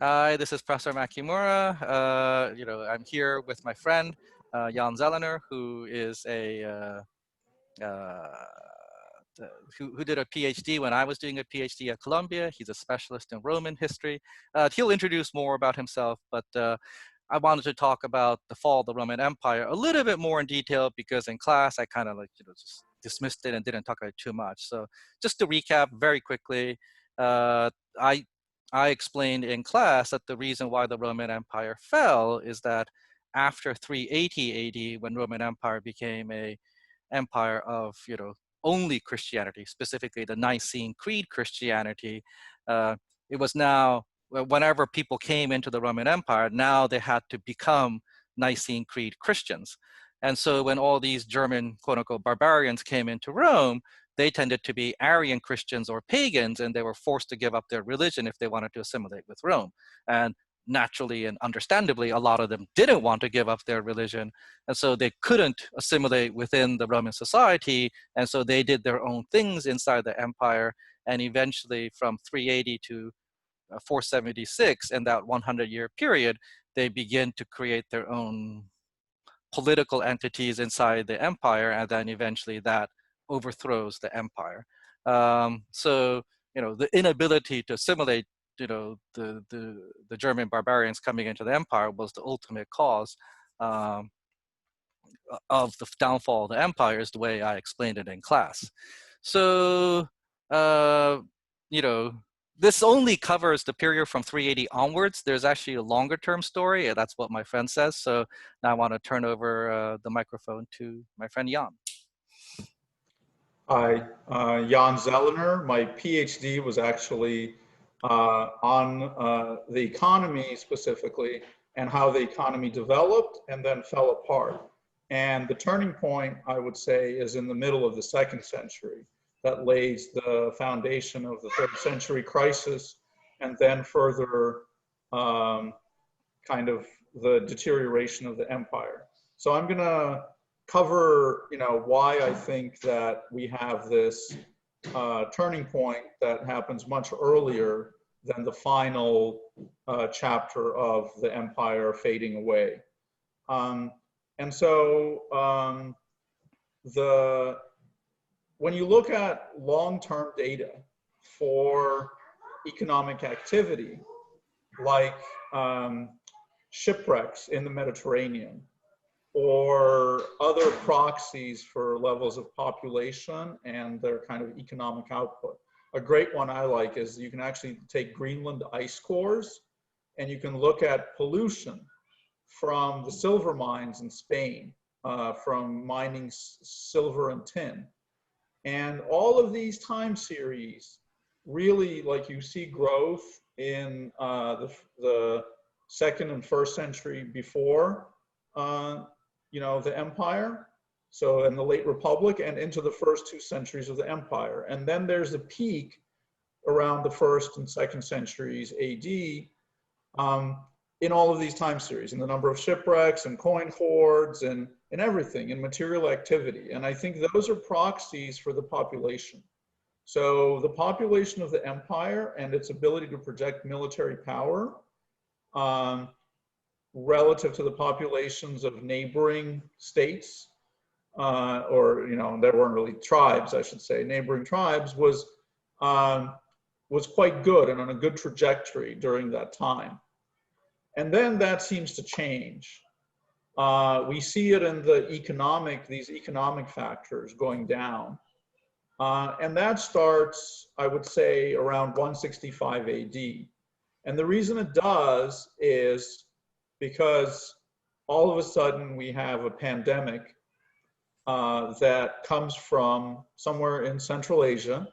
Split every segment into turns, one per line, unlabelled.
Hi, this is Professor Makimura. I'm here with my friend Jan Zelener, who is uh, who did a PhD when I was doing a PhD at Columbia. He's a specialist in Roman history. He'll introduce more about himself, but I wanted to talk about the fall of the Roman Empire a little bit more in detail because in class I kind of just dismissed it and didn't talk about it too much. So just to recap very quickly, uh, I I explained in class that the reason why the Roman Empire fell is that after 380 AD, when Roman Empire became a empire of only Christianity, specifically the Nicene Creed Christianity, uh, it was now whenever people came into the Roman Empire, now they had to become Nicene Creed Christians. And so when all these German quote unquote barbarians came into Rome, they tended to be Arian Christians or pagans, and they were forced to give up their religion if they wanted to assimilate with Rome. And naturally and understandably, a lot of them didn't want to give up their religion, and so they couldn't assimilate within the Roman society, and so they did their own things inside the empire, and eventually from 380 to 476, in that 100-year period, they begin to create their own political entities inside the empire, and then eventually that overthrows the empire. So the inability to assimilate the German barbarians coming into the empire was the ultimate cause um, of the downfall of the empire, is the way I explained it in class. So, uh, you know, this only covers the period from 380 onwards. There's actually a longer term story. And that's what my friend says. So now I want to turn over the microphone to my friend Jan.
Hi, Jan Zelener. My PhD was actually on the economy specifically and how the economy developed and then fell apart. And the turning point, I would say, is in the middle of the 2nd century. That lays the foundation of the 3rd century crisis and then further kind of the deterioration of the empire. So I'm going to cover, why I think that we have this turning point that happens much earlier than the final chapter of the empire fading away. And so when you look at long-term data for economic activity, like shipwrecks in the Mediterranean, or other proxies for levels of population and their kind of economic output. A great one I like is you can actually take Greenland ice cores and you can look at pollution from the silver mines in Spain, from mining silver and tin. And all of these time series really, like, you see growth in the 2nd and 1st century before the empire, so in the late Republic, and into the first 2 centuries of the empire. And then there's a peak around the 1st and 2nd centuries AD in all of these time series, in the number of shipwrecks and coin hoards and everything, in material activity. And I think those are proxies for the population. So the population of the empire and its ability to project military power relative to the populations of neighboring states, or there weren't really tribes, I should say, neighboring tribes, was quite good and on a good trajectory during that time. And then that seems to change. We see it in these economic factors going down. And that starts, I would say, around 165 AD. And the reason it does is because all of a sudden we have a pandemic that comes from somewhere in Central Asia,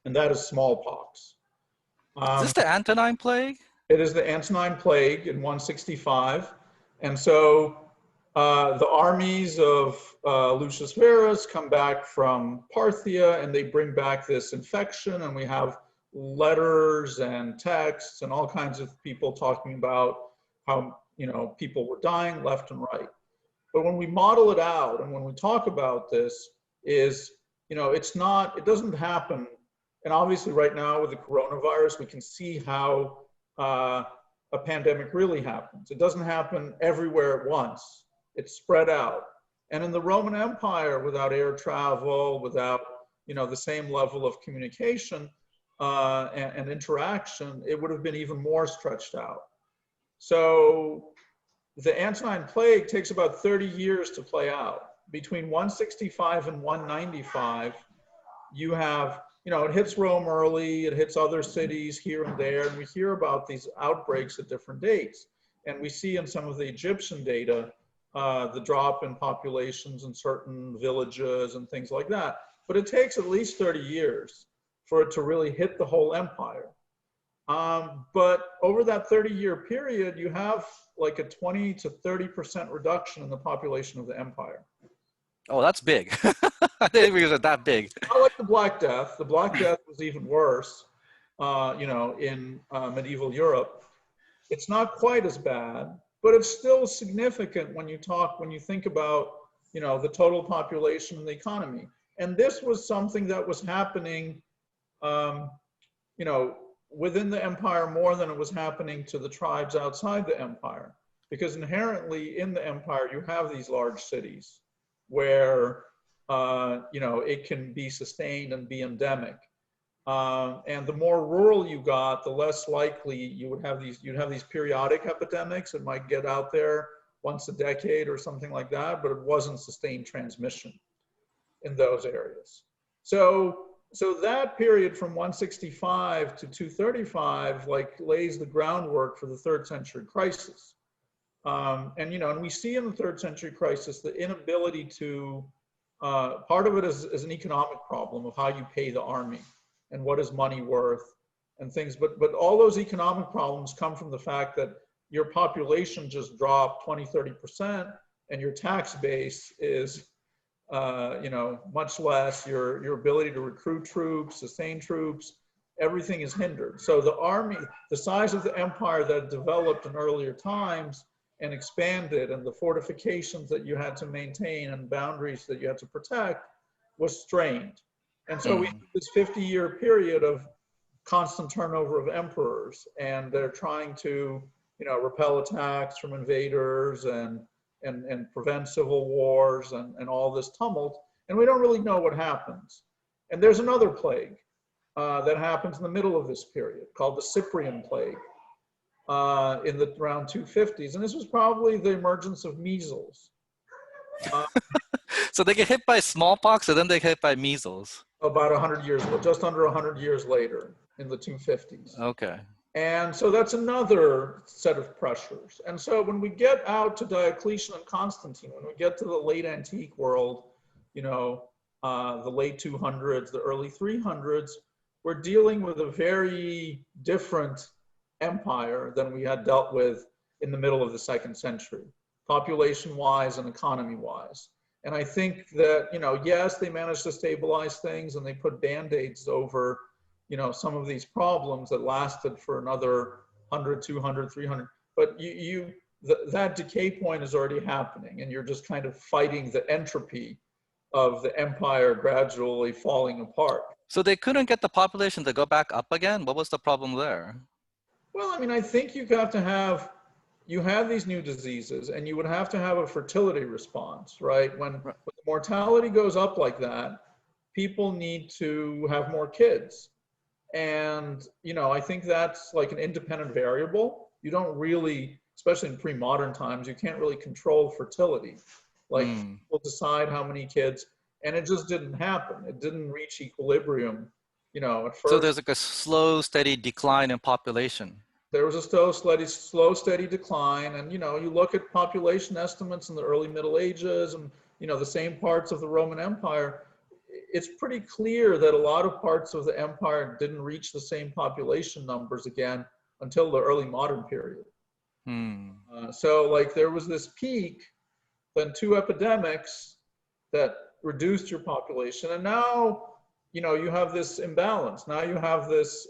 and that is smallpox.
Is this the Antonine Plague?
It is the Antonine Plague in 165. And so the armies of Lucius Verus come back from Parthia, and they bring back this infection, and we have letters and texts and all kinds of people talking about how people were dying left and right. But when we model it out and when we talk about this, it doesn't happen. And obviously right now with the coronavirus, we can see how a pandemic really happens. It doesn't happen everywhere at once. It's spread out. And in the Roman Empire, without air travel, without the same level of communication and interaction, it would have been even more stretched out. So the Antonine Plague takes about 30 years to play out. Between 165 and 195, you have, it hits Rome early, it hits other cities here and there, and we hear about these outbreaks at different dates. And we see in some of the Egyptian data, the drop in populations in certain villages and things like that. But it takes at least 30 years for it to really hit the whole empire. But over that 30-year period, you have like a 20 to 30% reduction in the population of the empire.
Oh, that's big. I didn't realize it that big.
Not like the Black Death. The Black Death was even worse, in medieval Europe. It's not quite as bad, but it's still significant when you think about, the total population and the economy. And this was something that was happening, within the empire more than it was happening to the tribes outside the empire. Because inherently in the empire, you have these large cities where, it can be sustained and be endemic. And the more rural you got, the less likely you'd have these periodic epidemics. It might get out there once a decade or something like that, but it wasn't sustained transmission in those areas. So that period from 165 to 235 lays the groundwork for the third century crisis. And we see in the third century crisis the inability to, part of it is an economic problem of how you pay the army and what is money worth and things. But all those economic problems come from the fact that your population just dropped 20, 30%, and your tax base is, much less. Your ability to recruit troops, sustain troops, everything is hindered. So the army, the size of the empire that developed in earlier times and expanded, and the fortifications that you had to maintain and boundaries that you had to protect was strained. And so we have this 50-year period of constant turnover of emperors, and they're trying to, repel attacks from invaders and prevent civil wars and all this tumult. And we don't really know what happens. And there's another plague that happens in the middle of this period called the Cyprian plague in the around 250s. And this was probably the emergence of measles.
So they get hit by smallpox and then they get hit by measles.
About 100 years, just under 100 years later in the 250s.
Okay.
And so that's another set of pressures. And so when we get out to Diocletian and Constantine, when we get to the late antique world, the late 200s, the early 300s, we're dealing with a very different empire than we had dealt with in the middle of the 2nd century, population-wise and economy-wise. And I think that, yes, they managed to stabilize things and they put Band-Aids over, some of these problems that lasted for another 100, 200, 300. But that decay point is already happening, and you're just kind of fighting the entropy of the empire gradually falling apart.
So they couldn't get the population to go back up again? What was the problem there?
Well, I think you have these new diseases, and you would have to have a fertility response, right? When the mortality goes up like that, people need to have more kids. And, I think that's like an independent variable. You don't really, especially in pre-modern times, you can't really control fertility. People decide how many kids, and it just didn't happen. It didn't reach equilibrium, at first.
So there's like a slow, steady decline in population.
There was a slow, steady decline. And, you look at population estimates in the early Middle Ages and, the same parts of the Roman Empire, it's pretty clear that a lot of parts of the empire didn't reach the same population numbers again until the early modern period. So there was this peak, then 2 epidemics that reduced your population. And now, you have this imbalance. Now you have this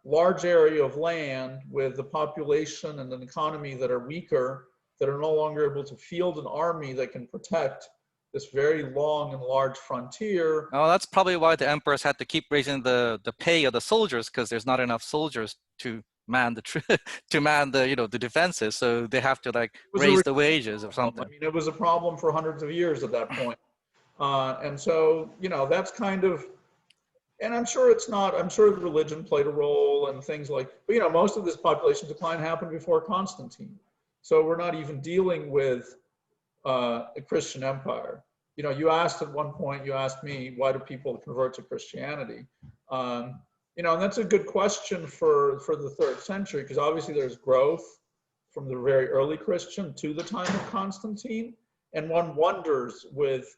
large area of land with the population and an economy that are weaker, that are no longer able to field an army that can protect this very long and large frontier.
Oh, that's probably why the emperors had to keep raising the pay of the soldiers, because there's not enough soldiers to man the to man the the defenses. So they have to like
It was a
raise the wages or
problem. I
something.
mean, it was a problem for hundreds of years at that point. And so, that's kind of, and I'm sure it's not, I'm sure religion played a role and things like, but most of this population decline happened before Constantine. So we're not even dealing with a Christian empire. You asked at one point, you asked me, why do people convert to Christianity? And that's a good question for the third century, because obviously there's growth from the very early Christian to the time of Constantine. And one wonders with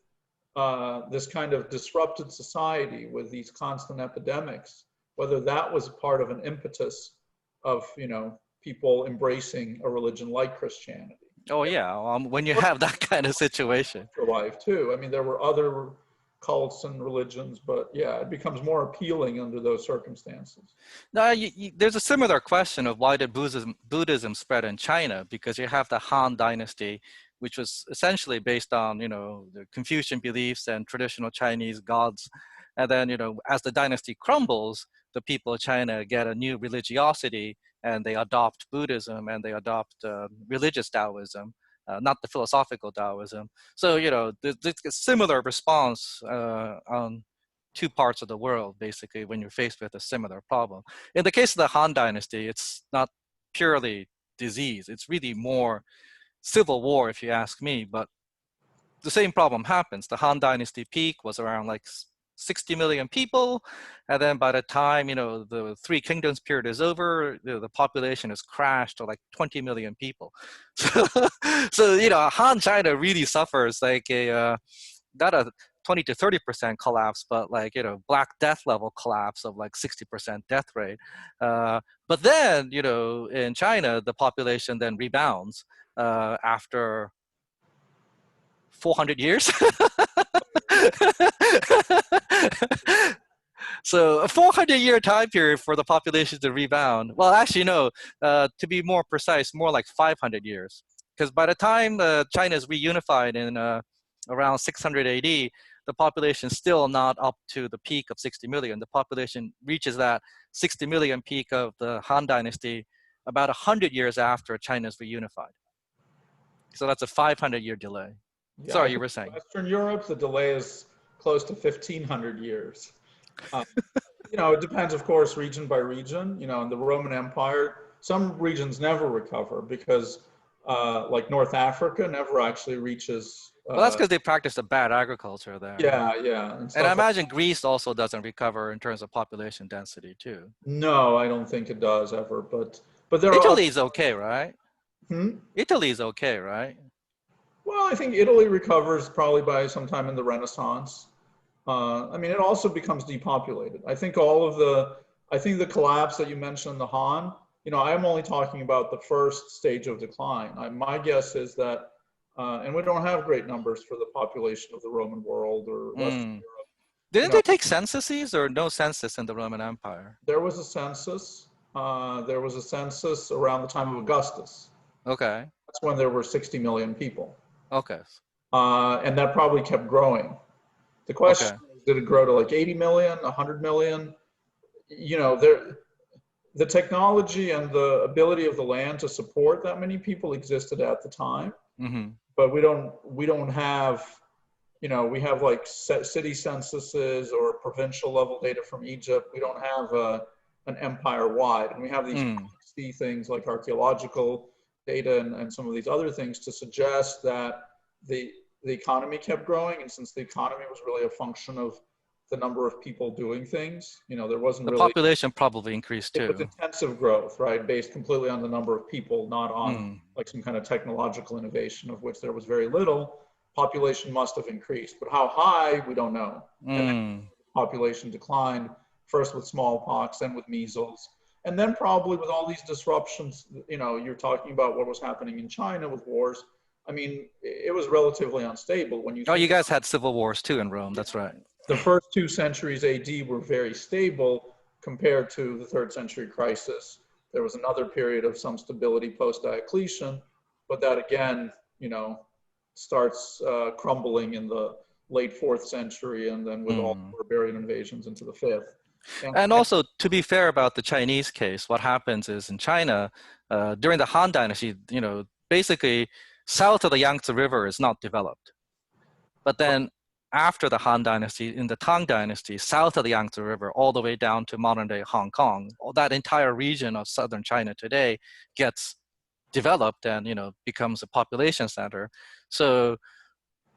this kind of disrupted society with these constant epidemics, whether that was part of an impetus of, people embracing a religion like Christianity.
Oh yeah, when you have that kind of situation.
For life too. I mean, there were other cults and religions, but yeah, it becomes more appealing under those circumstances.
Now, there's a similar question of why did Buddhism spread in China, because you have the Han Dynasty, which was essentially based on the Confucian beliefs and traditional Chinese gods, and then as the dynasty crumbles, the people of China get a new religiosity and they adopt Buddhism and they adopt religious Taoism, not the philosophical Taoism. So there's a similar response on two parts of the world, basically, when you're faced with a similar problem. In the case of the Han Dynasty, it's not purely disease. It's really more civil war, if you ask me. But the same problem happens. The Han Dynasty peak was around like 60 million people. And then by the time, the Three Kingdoms period is over, the population has crashed to like 20 million people. So Han China really suffers like not a 20 to 30% collapse, but like, Black Death level collapse of like 60% death rate. But then, in China, the population then rebounds after 400 years. So a 400-year time period for the population to rebound. Well, actually, no, to be more precise, more like 500 years. Because by the time China is reunified in around 600 AD, the population is still not up to the peak of 60 million. The population reaches that 60 million peak of the Han Dynasty about 100 years after China is reunified. So that's a 500-year delay.
Yeah,
Sorry, you were saying.
Western Europe, the delay is close to 1,500 years. It depends, of course, region by region. In the Roman Empire, some regions never recover because, like North Africa, never actually reaches.
Well, that's because they practice a bad agriculture there.
Yeah.
And I imagine Greece also doesn't recover in terms of population density too.
No, I don't think it does ever. But there are.
Italy's okay, right?
Hmm?
Italy's okay, right?
Well, I think Italy recovers probably by sometime in the Renaissance. I mean, it also becomes depopulated. I think the collapse that you mentioned, the Han, I'm only talking about the first stage of decline. My guess is that, and we don't have great numbers for the population of the Roman world or Western Europe.
Didn't they take censuses or no census in the Roman Empire?
There was a census. There was a census around the time of Augustus.
Okay.
That's when there were 60 million people.
Okay.
And that probably kept growing. The question is, did it grow to like 80 million, 100 million? The technology and the ability of the land to support that many people existed at the time.
Mm-hmm.
But we don't have, we have like city censuses or provincial level data from Egypt. We don't have an empire wide. And we have these things like archaeological data and some of these other things to suggest that the economy kept growing, and since the economy was really a function of the number of people doing things, there wasn't really. The
population probably increased too.
It was intensive growth, right, based completely on the number of people, not on like some kind of technological innovation, of which there was very little. Population must have increased, but how high, we don't know. And then population declined, first with smallpox, then with measles, and then probably with all these disruptions. You're talking about what was happening in China with wars. I mean, it was relatively unstable when you.
Oh, you guys had civil wars too in Rome. That's right.
The first 2 centuries AD were very stable compared to the 3rd century crisis. There was another period of some stability post Diocletian, but that again, starts crumbling in the late 4th century, and then with all the barbarian invasions into the 5th.
And also, to be fair about the Chinese case, what happens is in China, during the Han Dynasty, basically south of the Yangtze River is not developed. But then after the Han Dynasty, in the Tang Dynasty, south of the Yangtze River, all the way down to modern day Hong Kong, all that entire region of southern China today gets developed and becomes a population center. So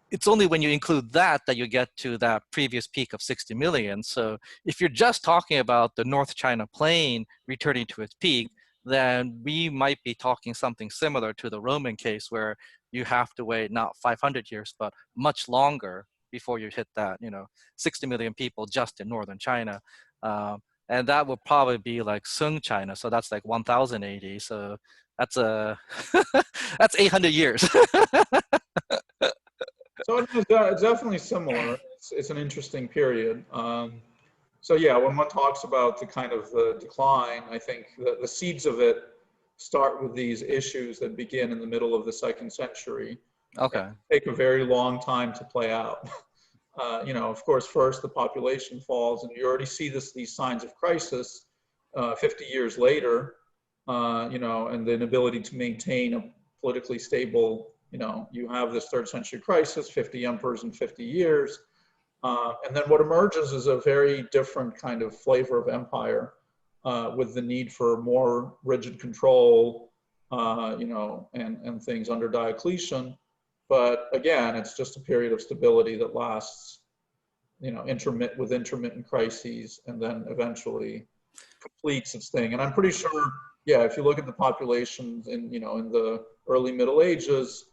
it's only when you include that you get to that previous peak of 60 million. So if you're just talking about the North China Plain returning to its peak, then we might be talking something similar to the Roman case where you have to wait not 500 years, but much longer before you hit that, 60 million people just in Northern China. And that will probably be like Sung China. So that's like 1000 AD. So that's that's 800 years.
So it's definitely similar. It's an interesting period. So yeah, when one talks about the kind of the decline, I think the seeds of it start with these issues that begin in the middle of the 2nd century.
Okay.
Take a very long time to play out. Of course, first the population falls, and you already see these signs of crisis 50 years later, and the inability to maintain a politically stable, you have this 3rd century crisis, 50 emperors in 50 years. And then what emerges is a very different kind of flavor of empire with the need for more rigid control, and things under Diocletian. But again, it's just a period of stability that lasts, with intermittent crises, and then eventually completes its thing. And I'm pretty sure, yeah, if you look at the populations in the early Middle Ages,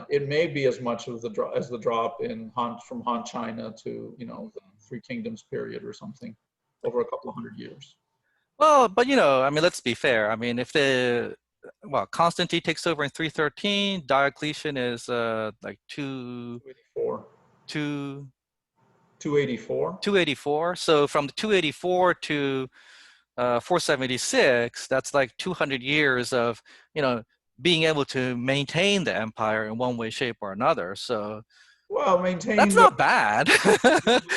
it may be as much of as the drop in from Han China to the Three Kingdoms period or something over a couple of hundred years.
Well, but let's be fair. I mean, if Constantine takes over in 313, Diocletian is like 284. So from 284 to 476, that's like 200 years of being able to maintain the empire in one way, shape, or another. So that's not bad.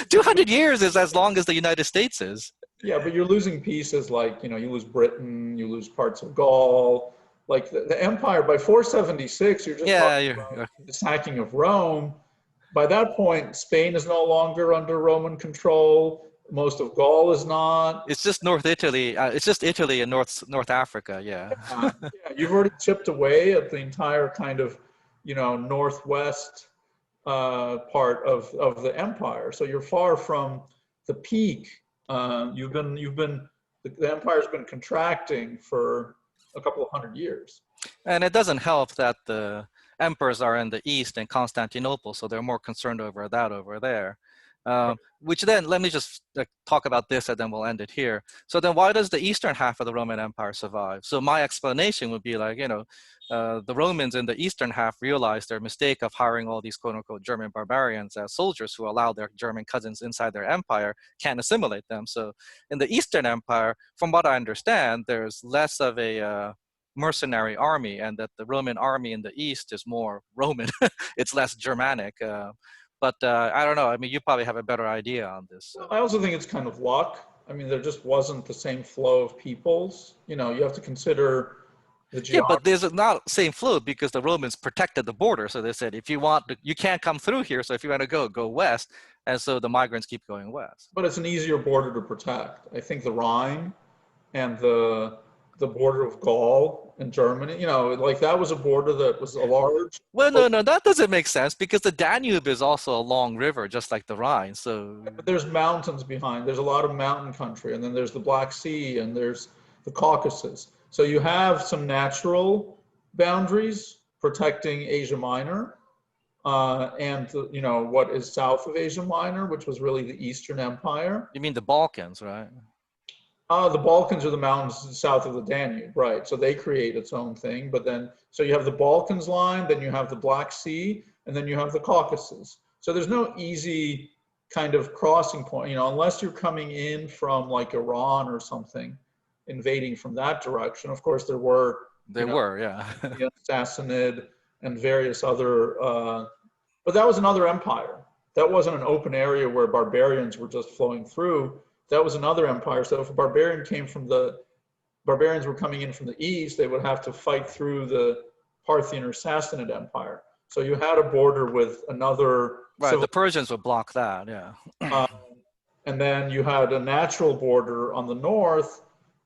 200 years is as long as the United States is.
Yeah, but you're losing pieces like, you lose Britain, you lose parts of Gaul. Like the empire, by 476, you're just talking about the sacking of Rome. By that point, Spain is no longer under Roman control. Most of Gaul is not.
It's just North Italy. It's just Italy and North Africa. Yeah.
Yeah, you've already chipped away at the entire kind of, northwest part of the empire. So you're far from the peak. The empire's been contracting for a couple of hundred years.
And it doesn't help that the emperors are in the east and Constantinople, so they're more concerned over that over there. Which then, let me just talk about this and then we'll end it here. So then why does the eastern half of the Roman Empire survive? So my explanation would be like, the Romans in the eastern half realized their mistake of hiring all these quote unquote German barbarians as soldiers who allow their German cousins inside their empire, can't assimilate them. So in the Eastern Empire, from what I understand, there's less of a mercenary army, and that the Roman army in the East is more Roman. It's less Germanic. But I don't know. I mean, you probably have a better idea on this. So.
I also think it's kind of luck. I mean, there just wasn't the same flow of peoples. You have to consider the geography.
Yeah, but there's not same flow because the Romans protected the border. So they said, if you want, you can't come through here. So if you want to go west. And so the migrants keep going west.
But it's an easier border to protect. I think the Rhine and the border of Gaul and Germany, like that was a border that was a large.
Well, no, that doesn't make sense because the Danube is also a long river, just like the Rhine. So
but there's mountains behind. There's a lot of mountain country, and then there's the Black Sea, and there's the Caucasus. So you have some natural boundaries protecting Asia Minor, and what is south of Asia Minor, which was really the Eastern Empire.
You mean the Balkans, right?
The Balkans are the mountains south of the Danube, right? So they create its own thing. But then, so you have the Balkans line, then you have the Black Sea, and then you have the Caucasus. So there's no easy kind of crossing point, unless you're coming in from like Iran or something, invading from that direction. Of course, there were.
Yeah.
The Sassanid and various other, but that was another empire. That wasn't an open area where barbarians were just flowing through. that was another empire. So if a barbarian came from barbarians were coming in from the east, they would have to fight through the Parthian or Sassanid Empire. So you had a border with another
Right,
civil,
the Persians would block that, yeah.
uh, and then you had a natural border on the north.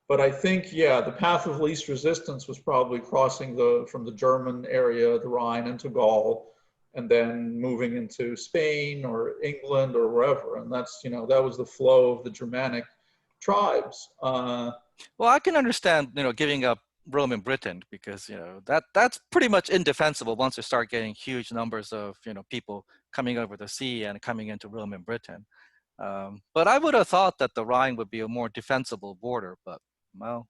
But I think, yeah, the path of least resistance was probably crossing from the German area, the Rhine, into Gaul, and then moving into Spain or England or wherever. And that's, that was the flow of the Germanic tribes.
Well, I can understand, giving up Roman Britain because, that's pretty much indefensible once you start getting huge numbers of, people coming over the sea and coming into Roman Britain. But I would have thought that the Rhine would be a more defensible border, but well.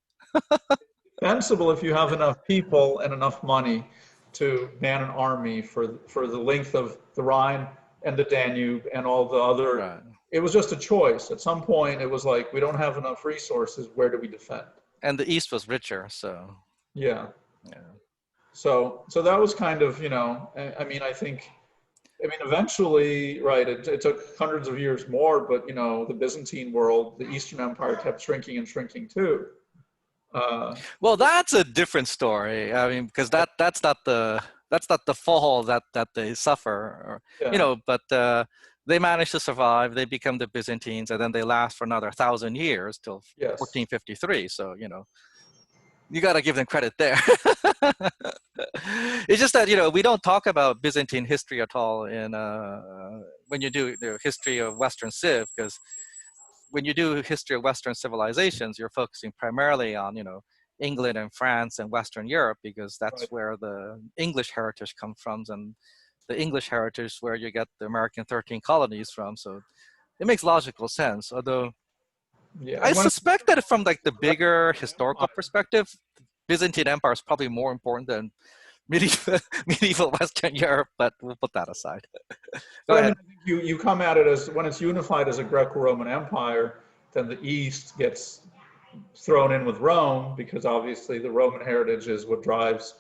Defensible if you have enough people and enough money to man an army for the length of the Rhine and the Danube and all the other.
Right.
It was just a choice. At some point, it was like, we don't have enough resources. Where do we defend?
And the East was richer, so.
Yeah.
Yeah.
So that was kind of, eventually, right, it took hundreds of years more, but, the Byzantine world, the Eastern Empire kept shrinking and shrinking too.
Well, that's a different story. I mean, because that's not the fall that they suffer,
Yeah.
But they manage to survive. They become the Byzantines, and then they last for another 1,000 years till
Yes.
1453. So you got to give them credit there. It's just that we don't talk about Byzantine history at all in when you do the history of Western Civ, because when you do history of Western civilizations, you're focusing primarily on, England and France and Western Europe, because that's
Right.
where the English heritage comes from, and the English heritage is where you get the American 13 colonies from. So it makes logical sense. Although
Yeah.
I suspect that from like the bigger historical perspective, Byzantine Empire is probably more important than medieval Western Europe, but we'll put that aside. Go ahead.
You come at it as, when it's unified as a Greco-Roman Empire, then the East gets thrown in with Rome, because obviously the Roman heritage is what drives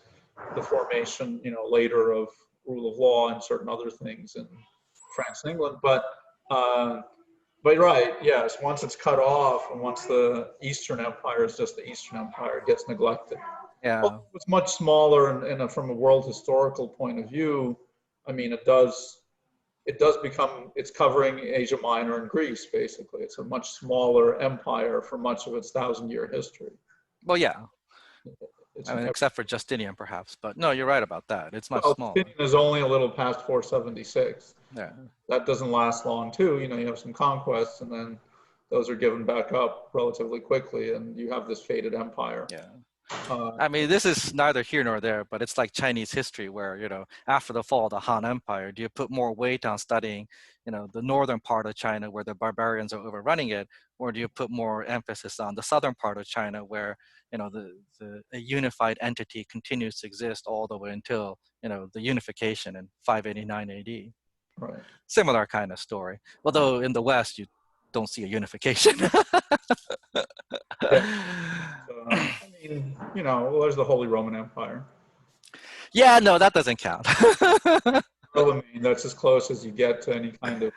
the formation, later, of rule of law and certain other things in France and England. But right, yes, once it's cut off and once the Eastern Empire is just the Eastern Empire, it gets neglected.
Yeah.
Well, it's much smaller, and from a world historical point of view, it does become, it's covering Asia Minor and Greece, basically. It's a much smaller empire for much of its 1,000-year history.
Well, yeah. Except for Justinian, perhaps. But no, you're right about that. It's much smaller.
Justinian is only a little past 476.
Yeah.
That doesn't last long, too. You have some conquests, and then those are given back up relatively quickly, and you have this faded empire.
Yeah. This is neither here nor there, but it's like Chinese history where, after the fall of the Han Empire, do you put more weight on studying, the northern part of China where the barbarians are overrunning it, or do you put more emphasis on the southern part of China where, a unified entity continues to exist all the way until, the unification in 589 AD?
Right.
Similar kind of story. Although in the West, you don't see a unification.
Well, there's the Holy Roman Empire.
Yeah, no, that doesn't count.
That's as close as you get to any kind of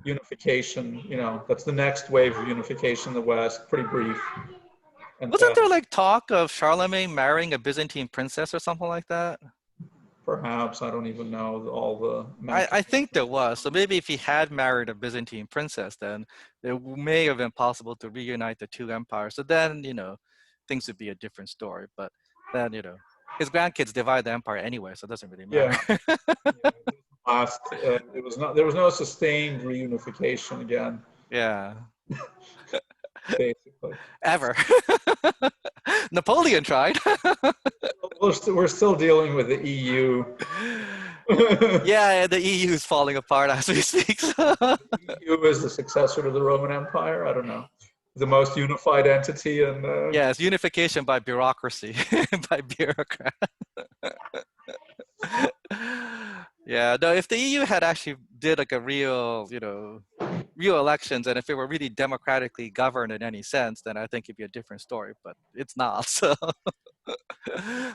unification. That's the next wave of unification in the West. Pretty brief. And
wasn't there like talk of Charlemagne marrying a Byzantine princess or something like that?
Perhaps, I don't even know all the.
I think there was. So maybe if he had married a Byzantine princess, then it may have been possible to reunite the two empires. So then, things would be a different story. But then, his grandkids divide the empire anyway, so it doesn't really matter.
Yeah. There was no sustained reunification again.
Yeah.
Basically.
Ever. Napoleon tried.
We're still dealing with the EU.
Yeah, the EU is falling apart as we speak.
The EU is the successor to the Roman Empire. I don't know. The most unified entity. And
yeah, it's unification by bureaucracy, by bureaucrat. Yeah, no, if the EU had actually did like a real, real elections, and if it were really democratically governed in any sense, then I think it'd be a different story, but it's not. So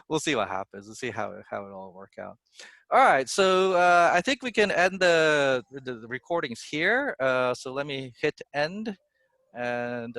we'll see what happens. We'll see how it all work out. All right, so I think we can end the recordings here. So let me hit end, and